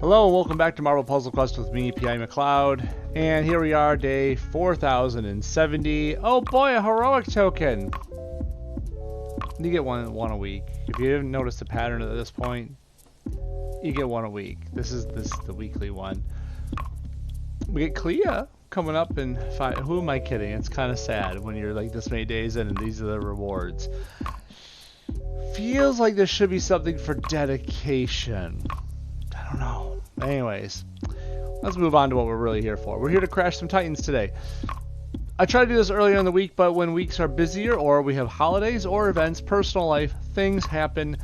Hello and welcome back to Marvel Puzzle Quest with me, P.I. McLeod. And here we are, day 4070. Oh boy, a heroic token! You get one a week. If you didn't notice the pattern at this point, you get one a week. This is the weekly one. We get Clea coming up in 5. Who am I kidding? It's kind of sad when you're like this many days in and these are the rewards. Feels like there should be something for dedication. I don't know. Anyways, let's move on to what we're really here for. We're here to crash some Titans today. I tried to do this earlier in the week, but when weeks are busier or we have holidays or events, personal life, things happen,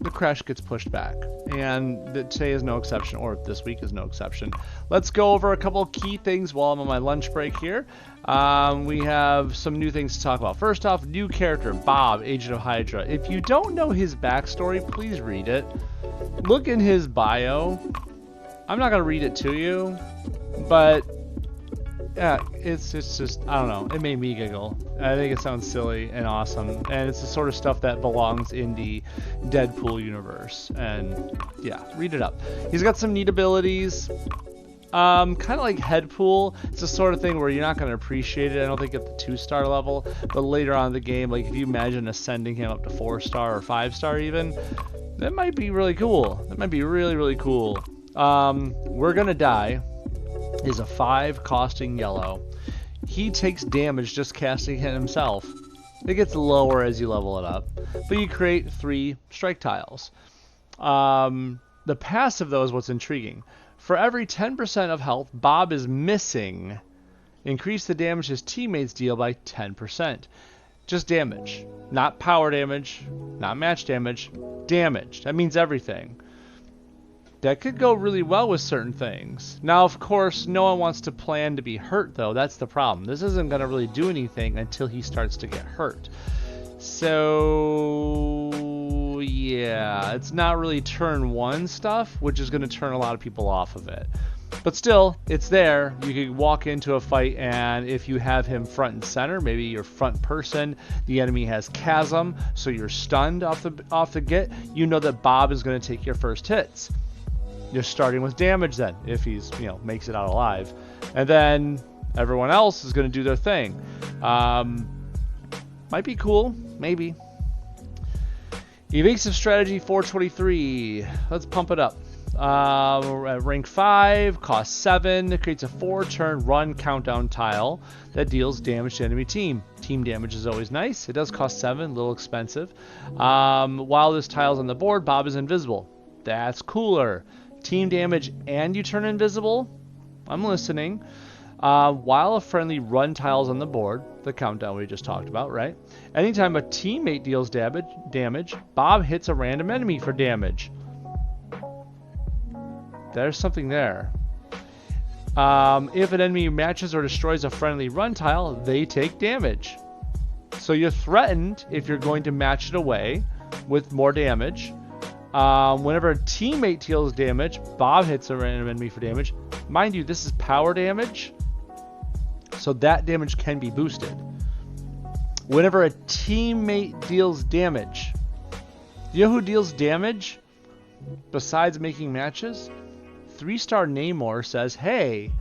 the crash gets pushed back. And today is no exception, or this week is no exception. Let's go over a couple key things while I'm on my lunch break here. We have some new things to talk about. First off, new character, Bob, Agent of Hydra. If you don't know his backstory, please read it. Look in his bio. I'm not going to read it to you, but yeah, it's just, I don't know, it made me giggle. I think it sounds silly and awesome, and it's the sort of stuff that belongs in the Deadpool universe, and yeah, read it up. He's got some neat abilities, kind of like Headpool. It's the sort of thing where you're not going to appreciate it, I don't think, at the 2-star level, but later on in the game, like if you imagine ascending him up to 4-star or 5-star even, that might be really cool. That might be really, really cool. We're Gonna Die is a 5 costing yellow. He takes damage just casting it himself. It gets lower as you level it up, but you create 3 strike tiles. The passive, though, is what's intriguing. For every 10% of health Bob is missing, increase the damage his teammates deal by 10%. Just damage. Not power damage, not match damage, damage. That means everything. That could go really well with certain things. Now, of course, no one wants to plan to be hurt, though. That's the problem. This isn't going to really do anything until he starts to get hurt. So, yeah, it's not really turn 1 stuff, which is going to turn a lot of people off of it. But still, it's there. You can walk into a fight, and if you have him front and center, maybe you're front person, the enemy has chasm, so you're stunned off the get, you know that Bob is going to take your first hits. You're starting with damage then, if he's, makes it out alive. And then everyone else is going to do their thing. Might be cool, maybe. Evasive Strategy 423. Let's pump it up. We're at rank 5, cost 7. It creates a 4-turn run countdown tile that deals damage to enemy team. Team damage is always nice. It does cost 7, a little expensive. While this tile's on the board, Bob is invisible. That's cooler. Team damage and you turn invisible? I'm listening. While a friendly run tile's on the board, the countdown we just talked about, right? Anytime a teammate deals damage, Bob hits a random enemy for damage. There's something there. If an enemy matches or destroys a friendly run tile, they take damage. So you're threatened if you're going to match it away with more damage. Whenever a teammate deals damage, Bob hits a random enemy for damage. Mind you, this is power damage, so that damage can be boosted. Whenever a teammate deals damage, you know who deals damage besides making matches? 3-star Namor says, hey,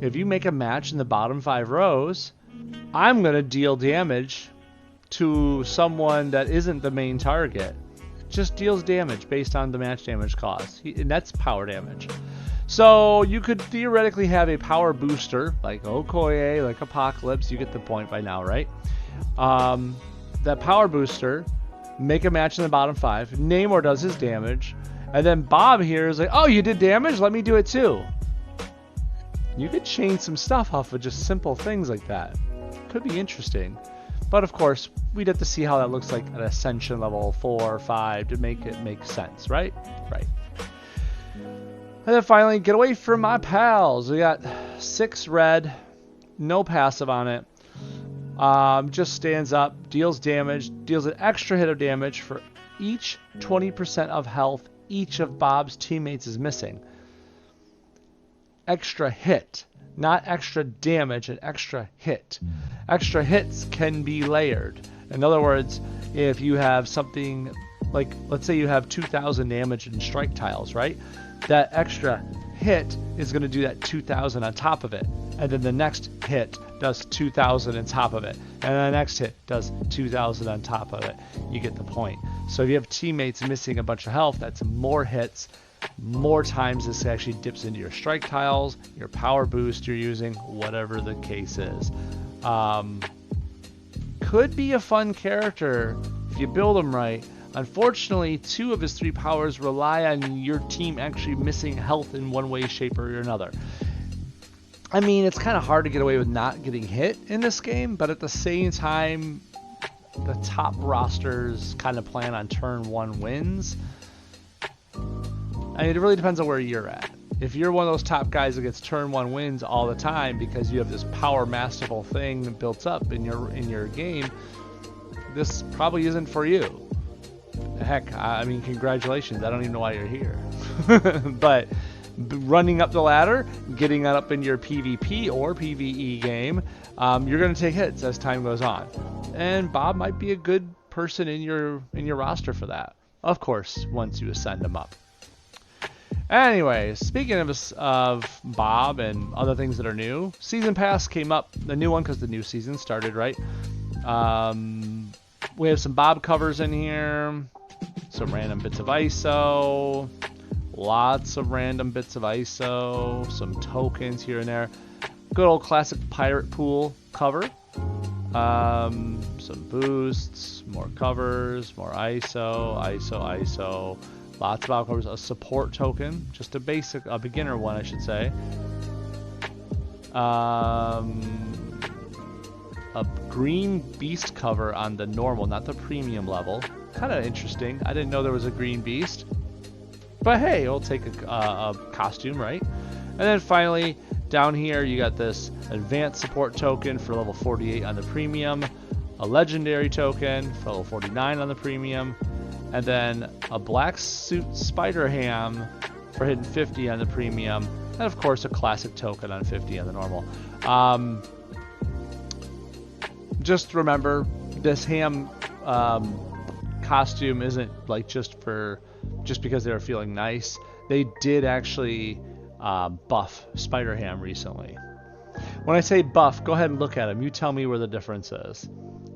if you make a match in the bottom 5 rows, I'm going to deal damage to someone that isn't the main target. Just deals damage based on the match damage cost. And that's power damage. So you could theoretically have a power booster, like Okoye, like Apocalypse. You get the point by now, right? That power booster, make a match in the bottom 5. Namor does his damage. And then Bob here is like, oh, you did damage? Let me do it too. You could chain some stuff off of just simple things like that. Could be interesting. But of course, we'd have to see how that looks like at Ascension level 4 or 5 to make it make sense, right? Right. And then finally, get away from my pals. We got 6 red, no passive on it. Just stands up, deals damage, deals an extra hit of damage for each 20% of health each of Bob's teammates is missing. Extra hit, not extra damage, an extra hit. Extra hits can be layered. In other words, if you have something like, let's say you have 2,000 damage in strike tiles, right? That extra hit is going to do that 2,000 on top of it. And then the next hit does 2,000 on top of it. And the next hit does 2,000 on top of it. You get the point. So if you have teammates missing a bunch of health, that's more hits, more times this actually dips into your strike tiles, your power boost you're using, whatever the case is. Could be a fun character if you build him right. Unfortunately, 2 of his 3 powers rely on your team actually missing health in one way, shape, or another. I mean, it's kind of hard to get away with not getting hit in this game, but at the same time, the top rosters kind of plan on turn 1 wins. I mean, it really depends on where you're at. If you're one of those top guys that gets turn 1 wins all the time because you have this power masterful thing built up in your game, this probably isn't for you. Heck, I mean, congratulations. I don't even know why you're here. But running up the ladder, getting that up in your PvP or PvE game, you're going to take hits as time goes on. And Bob might be a good person in your roster for that. Of course, once you ascend him up. Anyway, speaking of Bob and other things that are new, Season Pass came up, the new one because the new season started, right? We have some Bob covers in here, some random bits of ISO, lots of random bits of ISO, some tokens here and there. Good old classic pirate pool cover. Some boosts, more covers, more ISO. Lots of Bob covers, a support token, just a beginner one, I should say. A green beast cover on the normal, not the premium level. Kind of interesting. I didn't know there was a green beast. But hey, we'll take a costume, right? And then finally, down here, you got this advanced support token for level 48 on the premium, a legendary token for level 49 on the premium, and then a black suit spider ham for hitting 50 on the premium, and of course a classic token on 50 on the normal. Just remember, this ham costume isn't like just because they were feeling nice. They did actually buff Spider Ham recently. When I say buff, go ahead and look at him. You tell me where the difference is.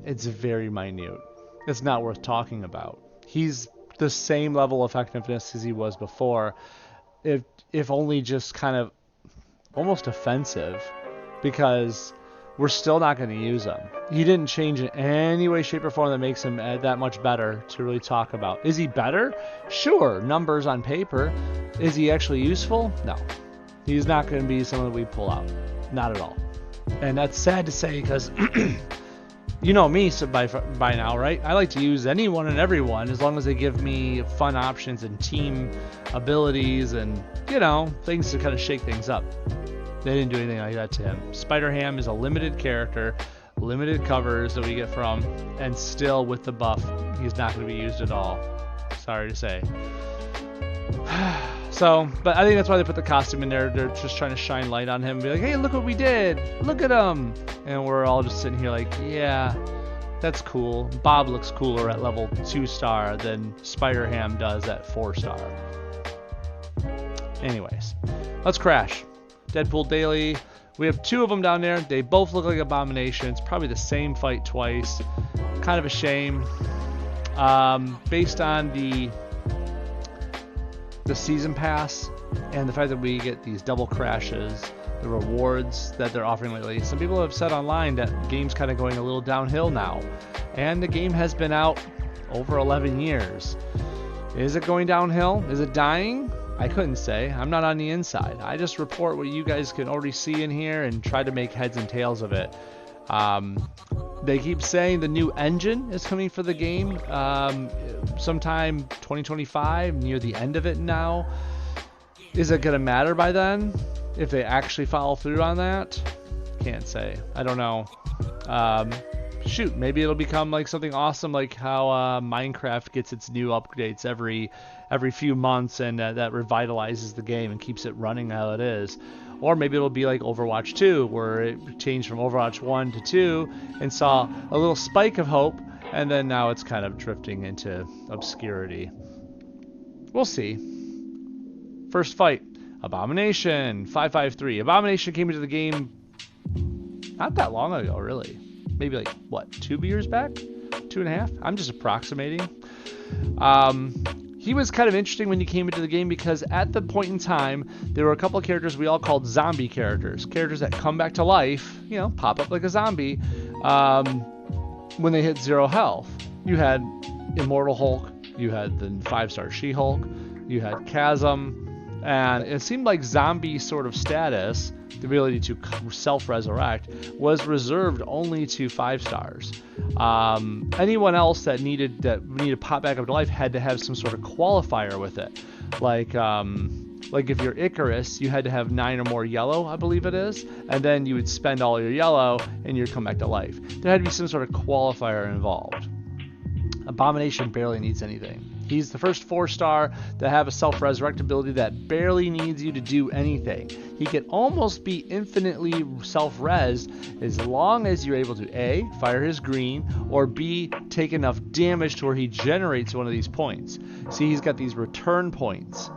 It's very minute. It's not worth talking about. He's the same level of effectiveness as he was before, if only just kind of almost offensive, because we're still not going to use him. He didn't change in any way, shape, or form that makes him that much better to really talk about. Is he better? Sure, numbers on paper. Is he actually useful? No. He's not going to be someone that we pull out. Not at all. And that's sad to say because you know me so by now, right? I like to use anyone and everyone as long as they give me fun options and team abilities and, you know, things to kind of shake things up. They didn't do anything like that to him. Spider Ham is a limited character, limited covers that we get from, and still with the buff, he's not going to be used at all. Sorry to say. So, but I think that's why they put the costume in there. They're just trying to shine light on him and be like, hey, look what we did. Look at him. And we're all just sitting here like, yeah, that's cool. Bob looks cooler at level 2-star than Spider Ham does at 4-star. Anyways, let's crash. Deadpool Daily. We have 2 of them down there. They both look like abominations. Probably the same fight twice. Kind of a shame. Based on the season pass and the fact that we get these double crashes, the rewards that they're offering lately. Some people have said online that the game's kind of going a little downhill now. And the game has been out over 11 years. Is it going downhill? Is it dying? I couldn't say. I'm not on the inside. I just report what you guys can already see in here and try to make heads and tails of it. They keep saying the new engine is coming for the game sometime 2025, near the end of it now. Is it going to matter by then if they actually follow through on that? Can't say. I don't know. Shoot, maybe it'll become like something awesome like how Minecraft gets its new updates every few months, and that revitalizes the game and keeps it running how it is. Or maybe it'll be like Overwatch 2, where it changed from Overwatch 1 to 2 and saw a little spike of hope, and then now it's kind of drifting into obscurity. We'll see. First fight, Abomination, 553. Abomination came into the game not that long ago, really. Maybe like, what, 2 years back? 2.5? I'm just approximating. He was kind of interesting when he came into the game because at the point in time, there were a couple of characters we all called zombie characters. Characters that come back to life, you know, pop up like a zombie when they hit 0 health. You had Immortal Hulk, you had the 5-star She-Hulk, you had Chasm, and it seemed like zombie sort of status, the ability to self-resurrect, was reserved only to 5 stars. Anyone else that needed to pop back up to life had to have some sort of qualifier with it. Like if you're Icarus, you had to have 9 or more yellow, I believe it is, and then you would spend all your yellow and you'd come back to life. There had to be some sort of qualifier involved. Abomination barely needs anything. He's the first 4-star to have a self-resurrect ability that barely needs you to do anything. He can almost be infinitely self-res as long as you're able to A, fire his green, or B, take enough damage to where he generates one of these points. See, he's got these return points.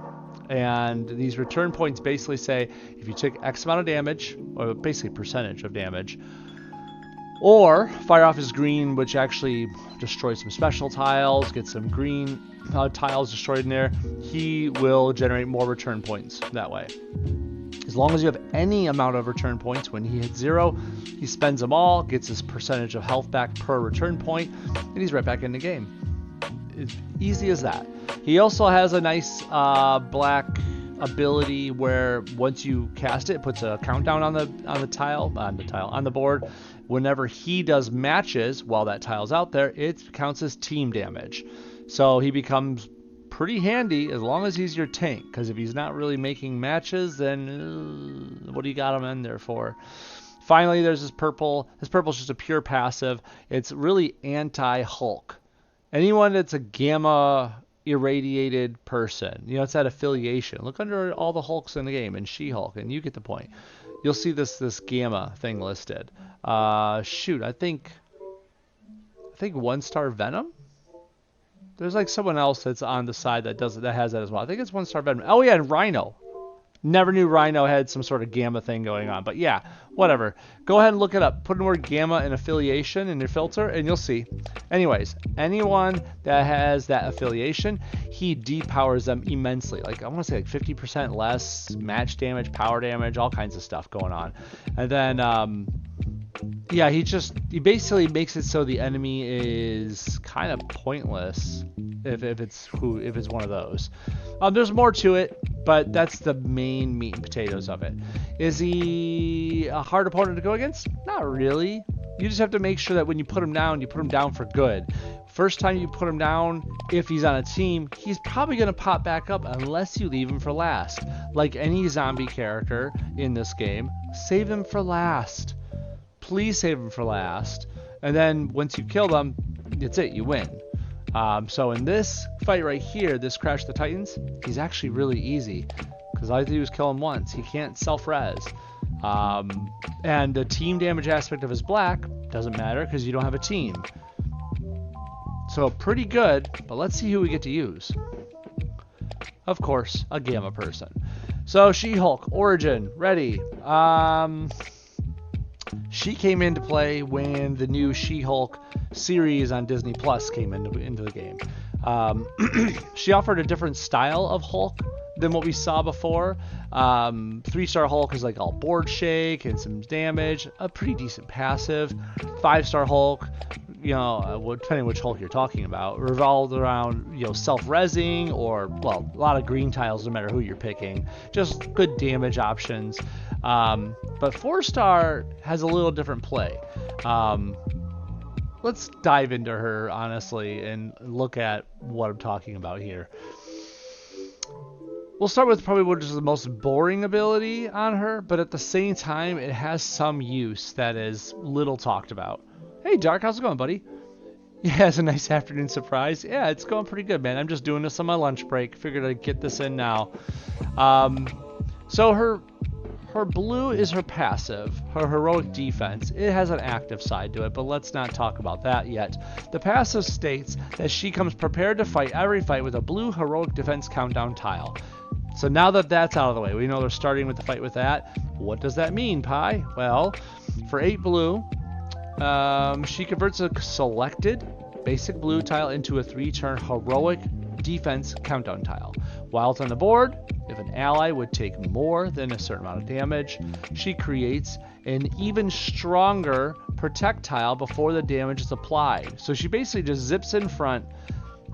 And these return points basically say if you took X amount of damage, or basically percentage of damage, or fire off his green, which actually destroys some special tiles, get some green tiles destroyed in there, he will generate more return points that way. As long as you have any amount of return points, when he hits 0, he spends them all, gets his percentage of health back per return point, and he's right back in the game. It's easy as that. He also has a nice black ability where once you cast it, it puts a countdown on the board. Whenever he does matches while that tile's out there, it counts as team damage. So he becomes pretty handy as long as he's your tank, because if he's not really making matches, then what do you got him in there for? Finally, there's this purple. This purple is just a pure passive. It's really anti-Hulk. Anyone that's a gamma irradiated person, you know, it's that affiliation. Look under all the Hulks in the game and She-Hulk, and you get the point. You'll see this gamma thing listed. Shoot, I think 1-star Venom. There's like someone else that's on the side that has that as well. I think it's 1-star Venom. Oh yeah, and Rhino. Never knew Rhino had some sort of gamma thing going on, but yeah, whatever. Go ahead and look it up. Put in the word gamma and affiliation in your filter, and you'll see. Anyways, anyone that has that affiliation, he depowers them immensely. Like, I want to say like 50% less match damage, power damage, all kinds of stuff going on. And then, yeah, he basically makes it so the enemy is kind of pointless if it's one of those. There's more to it, but that's the main meat and potatoes of it. Is he a hard opponent to go against? Not really. You just have to make sure that when you put him down for good. First time you put him down, if he's on a team, he's probably going to pop back up unless you leave him for last. Like any zombie character in this game, save him for last. Please save him for last. And then once you kill them, that's it, you win. So in this fight right here, this Crash the Titans, he's actually really easy because all I have to do is kill him once. He can't self-res. And the team damage aspect of his black doesn't matter because you don't have a team. So pretty good, but let's see who we get to use. Of course, a gamma person. So She-Hulk, origin, ready. She came into play when the new She-Hulk series on Disney Plus came into the game. She offered a different style of Hulk than what we saw before. 3-star Hulk is like all board shake and some damage, a pretty decent passive. 5-star Hulk, you know, depending which Hulk you're talking about, revolved around, you know, self-resing or, well, a lot of green tiles no matter who you're picking. Just good damage options. But 4-star has a little different play. Let's dive into her, honestly, and look at what I'm talking about here. We'll start with probably what is the most boring ability on her, but at the same time, it has some use that is little talked about. Hey, Dark, how's it going, buddy? Yeah, it's a nice afternoon surprise. Yeah, it's going pretty good, man. I'm just doing this on my lunch break. Figured I'd get this in now. So her Her blue is her passive, her heroic defense. It has an active side to it, but let's not talk about that yet. The passive states that she comes prepared to fight every fight with a blue heroic defense countdown tile. So now that that's out of the way, we know they're starting with the fight with that. What does that mean, Pi? Well, for 8 blue, she converts a selected basic blue tile into a 3-turn heroic defense countdown tile. While it's on the board, if an ally would take more than a certain amount of damage, she creates an even stronger protect tile before the damage is applied. So she basically just zips in front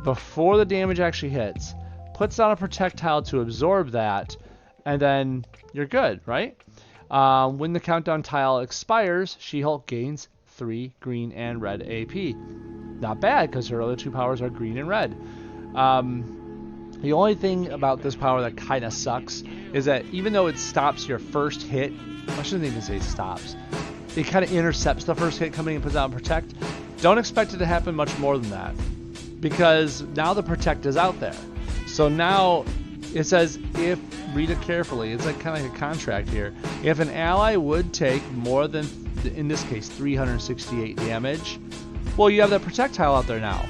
before the damage actually hits, puts down a protect tile to absorb that, and then you're good, right? When the countdown tile expires, She-Hulk gains 3 green and red AP. Not bad, because her other 2 powers are green and red. The only thing about this power that kind of sucks is that even though it stops your first hit, I shouldn't even say stops, it kind of intercepts the first hit coming and puts out Protect. Don't expect it to happen much more than that, because now the Protect is out there. So now it says, if, read it carefully, it's like kind of like a contract here. If an ally would take more than, in this case, 368 damage, well, you have that projectile out there now.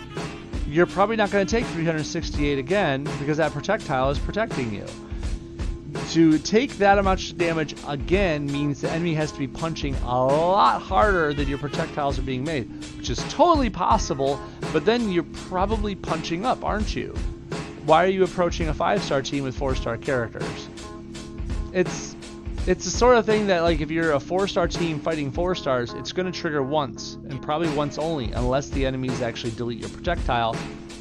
You're probably not going to take 368 again because that projectile is protecting you. To take that much damage again means the enemy has to be punching a lot harder than your projectiles are being made, which is totally possible, but then you're probably punching up, aren't you? Why are you approaching a 5-star team with 4-star characters? It's the sort of thing that, like, if you're a 4-star team fighting 4 stars, it's going to trigger once, and probably once only, unless the enemies actually delete your projectile.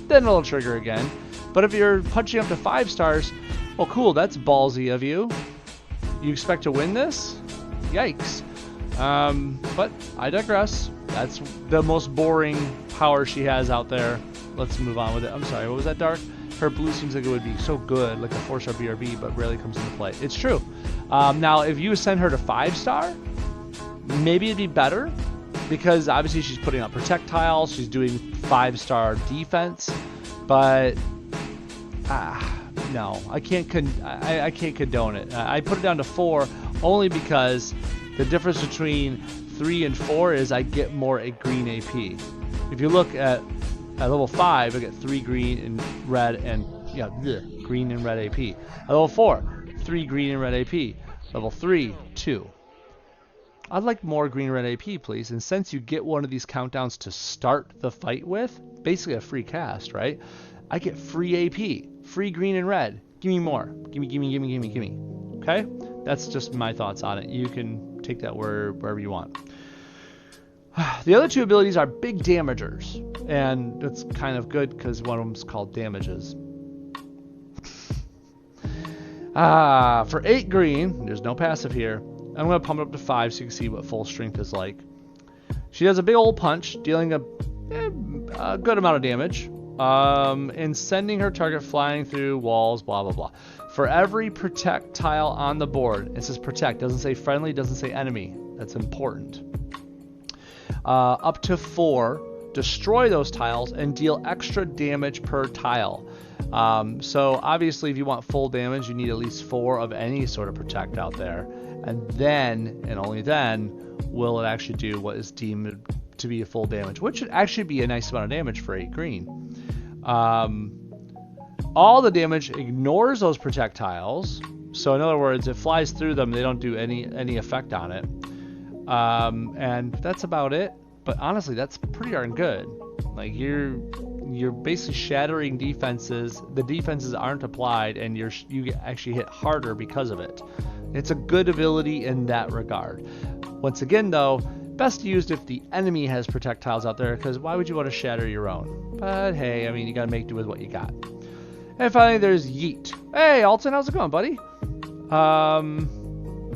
Then it'll trigger again. But if you're punching up to 5 stars, well, cool, that's ballsy of you. You expect to win this? Yikes. But I digress. That's the most boring power she has out there. Let's move on with it. I'm sorry, what was that, Dark? Her blue seems like it would be so good, like a 4-star BRB, but rarely comes into play. It's true. Now, if you send her to 5-star, maybe it'd be better, because obviously she's putting out projectiles, she's doing 5-star defense, but no, I can't condone it. I put it down to 4 only because the difference between 3 and 4 is I get more green AP. If you look at level 5, I get 3 green and red and green and red AP. At level 4, 3 green and red AP. Level 3, 2. I'd like more green and red AP, please. And since you get one of these countdowns to start the fight with, basically a free cast, right? I get free AP, free green and red. Give me more. Give me. Okay? That's just my thoughts on it. You can take that wherever you want. The other 2 abilities are big damagers, and it's kind of good because one of them's called damages. For 8 green, there's no passive here. I'm going to pump it up to 5 so you can see what full strength is like. She does a big old punch, dealing a good amount of damage, and sending her target flying through walls, blah, blah, blah. For every protect tile on the board, it says protect, doesn't say friendly, doesn't say enemy. That's important. Up to 4, destroy those tiles and deal extra damage per tile. So obviously if you want full damage, you need at least 4 of any sort of protect out there. And then, and only then, will it actually do what is deemed to be a full damage, which should actually be a nice amount of damage for 8 green. All the damage ignores those projectiles. So in other words, it flies through them, they don't do any effect on it. And that's about it. But honestly, that's pretty darn good. Like, you're basically shattering defenses. The defenses aren't applied, and you actually hit harder because of it. It's a good ability in that regard. Once again, though, best used if the enemy has projectiles out there, because why would you want to shatter your own? But hey, I mean, you gotta make do with what you got. And finally, there's Yeet. Hey, Alton, how's it going, buddy?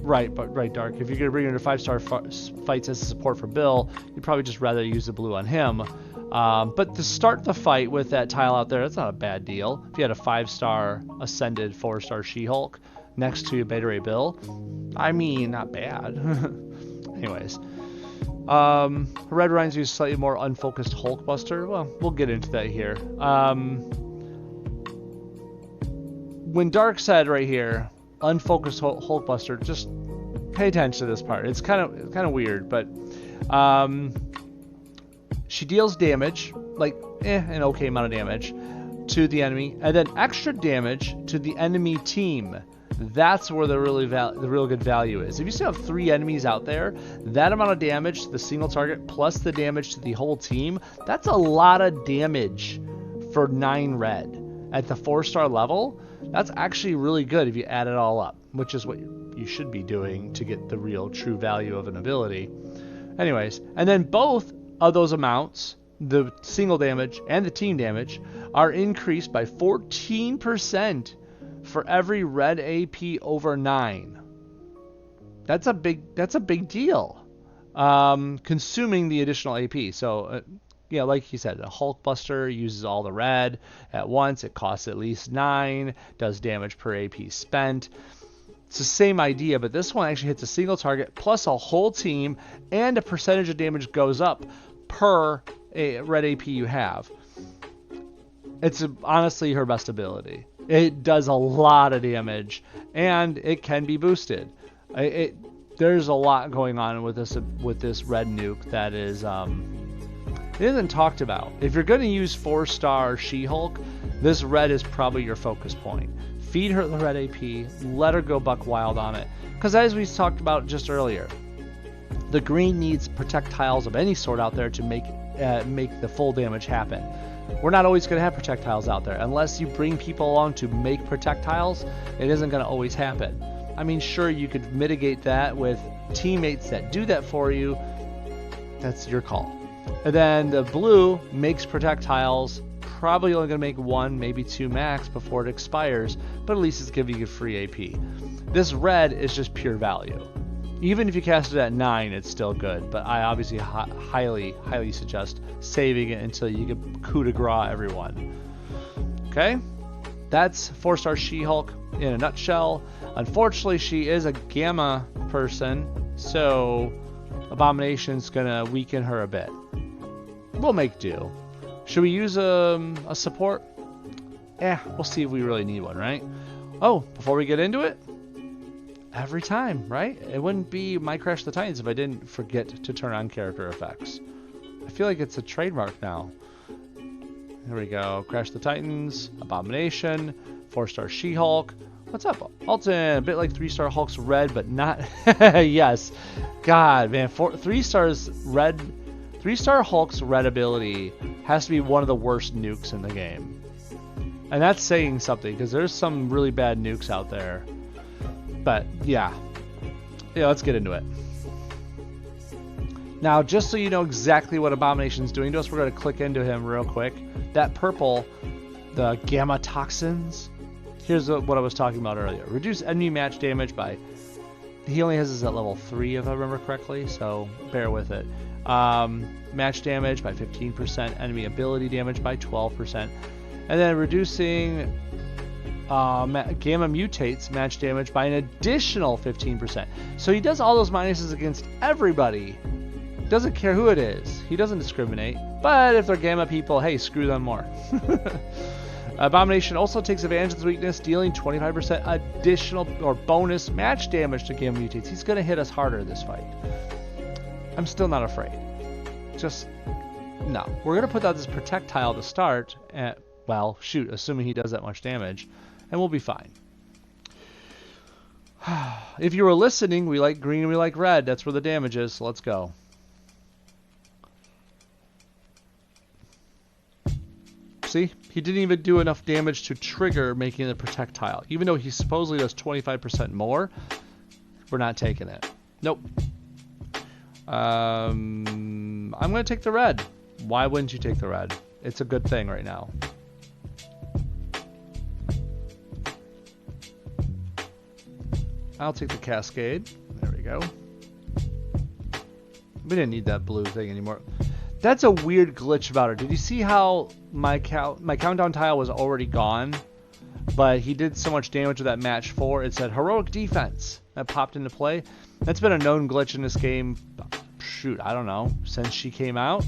Right, Dark. If you're gonna bring her to 5-star fights as a support for Bill, you'd probably just rather use the blue on him. But to start the fight with that tile out there, that's not a bad deal. If you had a 5-star ascended 4-star She-Hulk next to Beta Ray Bill, I mean, not bad. Anyways, Red reminds you of slightly more unfocused Hulkbuster. Well, we'll get into that here. When Dark said right here, unfocused Hulkbuster, just pay attention to this part. It's kind of weird, but she deals damage, like an okay amount of damage to the enemy, and then extra damage to the enemy team. That's where the real good value is. If you still have 3 enemies out there, that amount of damage to the single target plus the damage to the whole team, that's a lot of damage for 9 red. At the 4-star level, that's actually really good if you add it all up, which is what you should be doing to get the real true value of an ability. Anyways, and then both of those amounts, the single damage and the team damage, are increased by 14% for every red AP over 9. That's a big deal. Consuming the additional AP. So yeah, like you said, a Hulk Buster uses all the red at once. It costs at least 9, does damage per AP spent. It's the same idea, but this one actually hits a single target plus a whole team, and a percentage of damage goes up per a red AP you have. It's honestly her best ability. It does a lot of damage, and it can be boosted. There's a lot going on with this red nuke that is it isn't talked about. If you're going to use 4-star She-Hulk, this red is probably your focus point. Feed her the red AP, let her go buck wild on it. Because as we talked about just earlier, the green needs projectiles of any sort out there to make the full damage happen. We're not always going to have projectiles out there. Unless you bring people along to make projectiles, it isn't going to always happen. I mean, sure, you could mitigate that with teammates that do that for you. That's your call. And then the blue makes projectiles, probably only going to make 1, maybe 2 max before it expires, but at least it's giving you free AP. This red is just pure value. Even if you cast it at 9, it's still good, but I obviously highly suggest saving it until you get coup de grace everyone. Okay? That's 4-star She-Hulk in a nutshell. Unfortunately, she is a Gamma person, so Abomination's gonna weaken her a bit. We'll make do. Should we use a support? We'll see if we really need one, right? Oh, before we get into it, every time, right? It wouldn't be my Crash the Titans if I didn't forget to turn on character effects. I feel like it's a trademark now. Here we go. Crash the Titans, Abomination, 4-star She-Hulk. What's up, Alton? A bit like 3-star Hulk's red, but not... Yes. God, man. 3-star Hulk's red ability has to be one of the worst nukes in the game. And that's saying something, because there's some really bad nukes out there. But, yeah, let's get into it. Now, just so you know exactly what Abomination's doing to us, we're going to click into him real quick. That purple, the Gamma Toxins, here's what I was talking about earlier. Reduce enemy match damage by... He only has this at level 3, if I remember correctly, so bear with it. Match damage by 15%, enemy ability damage by 12%, and then reducing Gamma Mutates match damage by an additional 15%. So he does all those minuses against everybody. Doesn't care who it is. He doesn't discriminate. But if they're Gamma people, hey, screw them more. Abomination also takes advantage of this weakness, dealing 25% additional or bonus match damage to Gamma Mutates. He's going to hit us harder this fight. I'm still not afraid. Just, no. We're going to put out this projectile to start. Well, shoot, assuming he does that much damage. And we'll be fine. If you were listening, we like green and we like red. That's where the damage is, so let's go. See? He didn't even do enough damage to trigger making the projectile. Even though he supposedly does 25% more, we're not taking it. Nope. I'm going to take the red. Why wouldn't you take the red? It's a good thing right now. I'll take the Cascade. There we go. We didn't need that blue thing anymore. That's a weird glitch about her. Did you see how my countdown tile was already gone, but he did so much damage with that match 4? It said heroic defense. That popped into play. That's been a known glitch in this game. Shoot, I don't know, since she came out.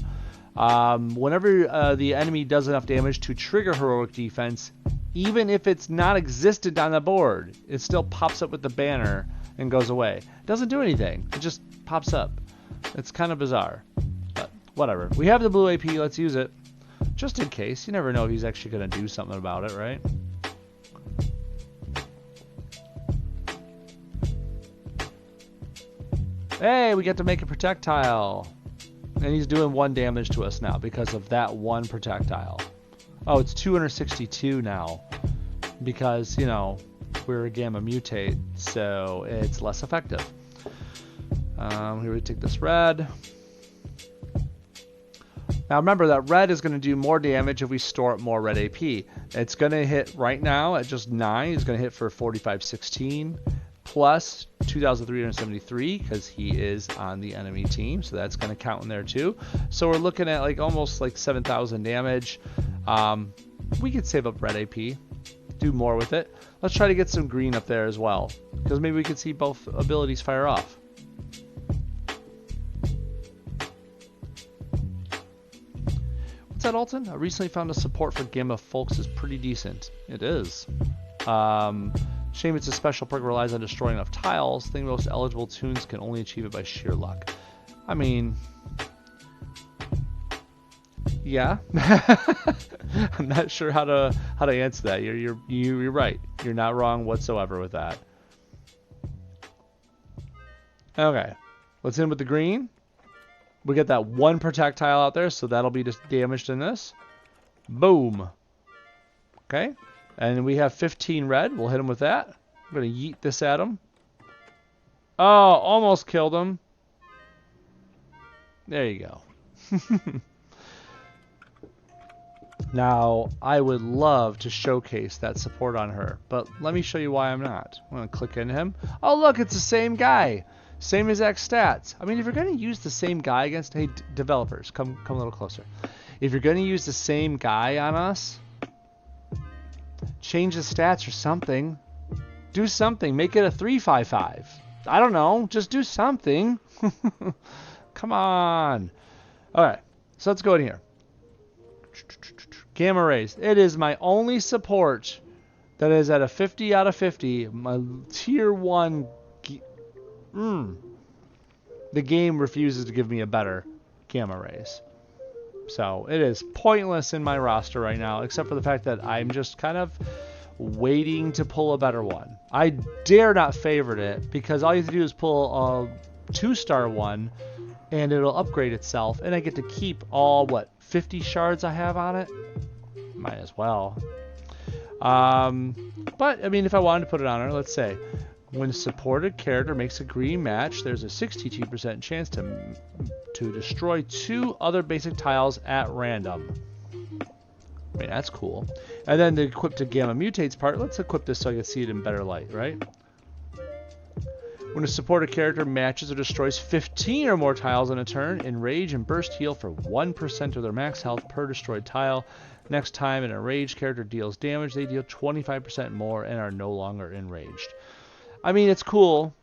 Whenever the enemy does enough damage to trigger heroic defense, Even if it's not existent on the board, it still pops up with the banner and goes away. It doesn't do anything. It just pops up. It's kind of bizarre. But whatever. We have the blue AP. Let's use it. Just in case. You never know if he's actually going to do something about it, right? Hey, we get to make a projectile. And he's doing 1 damage to us now because of that 1 projectile. Oh, it's 262 now. Because, you know, we're a gamma mutate, so it's less effective. Here we take this red. Now remember that red is going to do more damage if we store up more red AP. It's going to hit right now at just 9. It's going to hit for 4516 plus 2,373 because he is on the enemy team, so that's going to count in there too. So we're looking at like almost like 7,000 damage. We could save up red AP, do more with it. Let's try to get some green up there as well, because maybe we can see both abilities fire off. What's that, Alton? I recently found a support for Gamma Folks is pretty decent. It is. Shame it's a special perk relies on destroying enough tiles. Think most eligible tunes can only achieve it by sheer luck. I mean, yeah. I'm not sure how to answer that. You're right. You're not wrong whatsoever with that. Okay, let's in with the green. We get that 1 projectile out there, so that'll be just damaged in this. Boom. Okay. And we have 15 red. We'll hit him with that. I'm going to yeet this at him. Oh, almost killed him. There you go. Now, I would love to showcase that support on her, but let me show you why I'm not. I'm going to click into him. Oh, look, it's the same guy. Same exact stats. I mean, if you're going to use the same guy against... Hey, developers, come a little closer. If you're going to use the same guy on us... change the stats or something. Do something. Make it a 3-5-5. I don't know. Just do something. Come on. Alright. So let's go in here. Gamma rays. It is my only support that is at a 50 out of 50. My tier 1... The game refuses to give me a better gamma rays. So it is pointless in my roster right now, except for the fact that I'm just kind of waiting to pull a better one. I dare not favorite it, because all you have to do is pull a 2-star one, and it'll upgrade itself, and I get to keep all, 50 shards I have on it? Might as well. But, I mean, if I wanted to put it on her, let's say, when a supported character makes a green match, there's a 62% chance to destroy 2 other basic tiles at random. I mean, that's cool. And then the equip to Gamma Mutates part, let's equip this so I can see it in better light, right? When a supported character matches or destroys 15 or more tiles in a turn, Enrage and Burst heal for 1% of their max health per destroyed tile. Next time an enraged character deals damage, they deal 25% more and are no longer enraged. I mean, it's cool,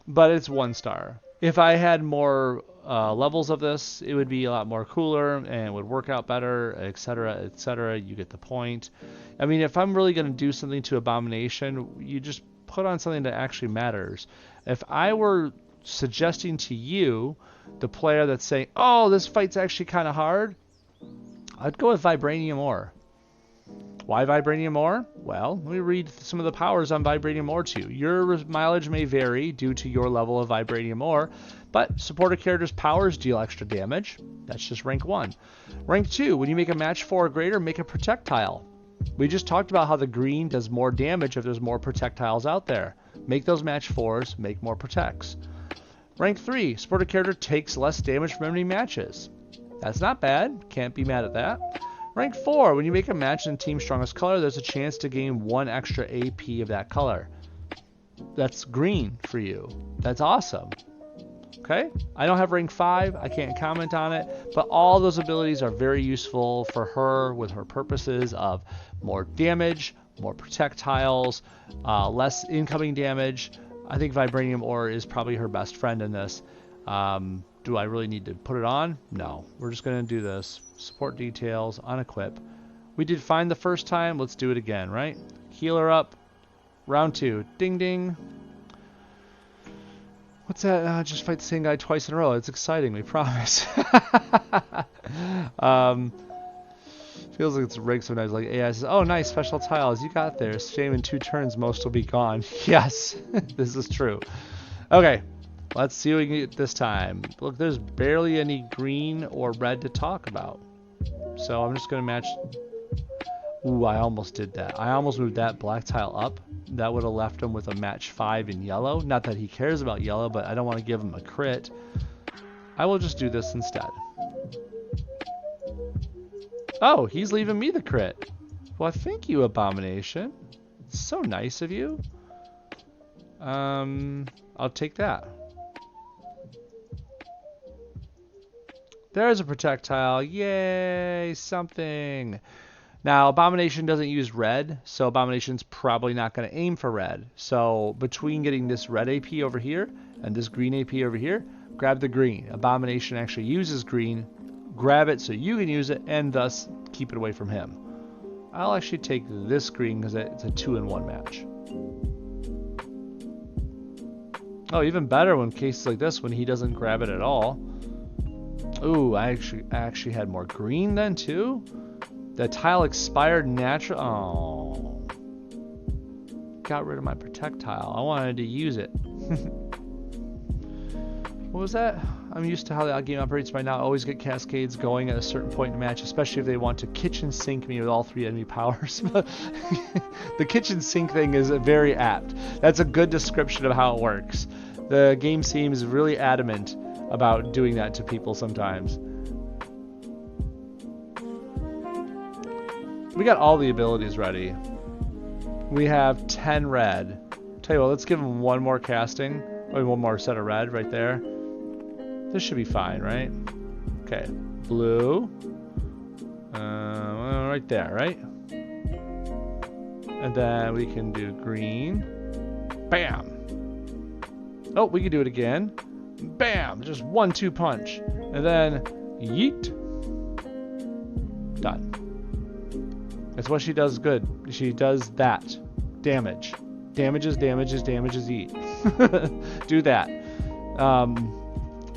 but it's 1 star. If I had more levels of this, it would be a lot more cooler and would work out better, etc., etc. You get the point. I mean, if I'm really going to do something to Abomination, you just put on something that actually matters. If I were suggesting to you, the player that's saying, oh, this fight's actually kind of hard, I'd go with Vibranium Ore. Why Vibranium Ore? Well, let me read some of the powers on Vibranium Ore to you. Your mileage may vary due to your level of Vibranium Ore, but supported characters' powers deal extra damage. That's just rank 1. Rank 2, when you make a match 4 or greater, make a projectile. We just talked about how the green does more damage if there's more projectiles out there. Make those match 4s, make more protects. Rank 3, supported character takes less damage from enemy matches. That's not bad, can't be mad at that. Rank 4, when you make a match in Team Strongest color, there's a chance to gain 1 extra AP of that color. That's green for you. That's awesome. Okay? I don't have rank 5, I can't comment on it, but all those abilities are very useful for her with her purposes of more damage, more projectiles, less incoming damage. I think Vibranium Ore is probably her best friend in this. Do I really need to put it on? No. We're just going to do this. Support details, unequip. We did fine the first time. Let's do it again, right? Heal her up. Round 2. Ding, ding. What's that? Just fight the same guy twice in a row. It's exciting, we promise. Feels like it's rigged sometimes. Like AI says, oh, nice, special tiles. You got there. Shame in 2 turns, most will be gone. Yes, this is true. Okay, let's see what we can get this time. Look, there's barely any green or red to talk about. So I'm just going to match... Ooh, I almost did that. I almost moved that black tile up. That would have left him with a match 5 in yellow. Not that he cares about yellow, but I don't want to give him a crit. I will just do this instead. Oh, he's leaving me the crit. Well, thank you, Abomination. It's so nice of you. I'll take that. There's a projectile. Yay, something. Now, Abomination doesn't use red, so Abomination's probably not going to aim for red. So, between getting this red AP over here and this green AP over here, grab the green. Abomination actually uses green. Grab it so you can use it, and thus keep it away from him. I'll actually take this green because it's a 2-in-1 match. Oh, even better when cases like this, when he doesn't grab it at all. Ooh, I actually had more green then too. The tile expired natural. Oh, got rid of my protect tile. I wanted to use it. What was that? I'm used to how the game operates by now. Always get cascades going at a certain point in the match, especially if they want to kitchen sink me with all 3 enemy powers. The kitchen sink thing is very apt. That's a good description of how it works. The game seems really adamant about doing that to people sometimes. We got all the abilities ready. We have 10 red. Tell you what, let's give him one more casting. Or one more set of red right there. This should be fine, right? Okay. Blue. Right there, right? And then we can do green. Bam! Oh, we can do it again. Bam! Just 1-2 punch. And then yeet. Done. That's what she does good. She does that. Damage. Damages, eat. Do that.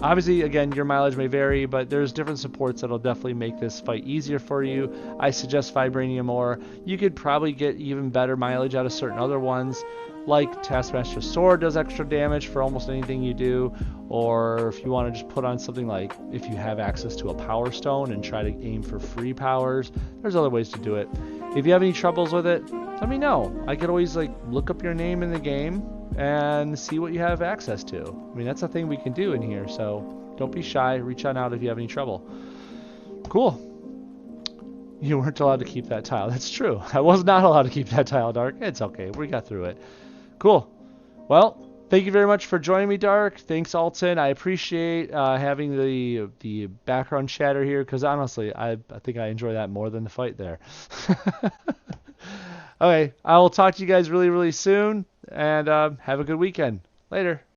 Obviously, again, your mileage may vary, but there's different supports that'll definitely make this fight easier for you. I suggest Vibranium ore. You could probably get even better mileage out of certain other ones, like Taskmaster Sword does extra damage for almost anything you do, or if you want to just put on something like, if you have access to a Power Stone and try to aim for free powers, there's other ways to do it. If you have any troubles with it, let me know. I could always look up your name in the game and see what you have access to. I mean, that's a thing we can do in here, so don't be shy. Reach on out if you have any trouble. Cool. You weren't allowed to keep that tile. That's true. I was not allowed to keep that tile, Dark. It's okay. We got through it. Cool. Well, thank you very much for joining me, Dark. Thanks, Alton. I appreciate having the background chatter here, because honestly, I think I enjoy that more than the fight there. Okay, I will talk to you guys really, really soon, and have a good weekend. Later.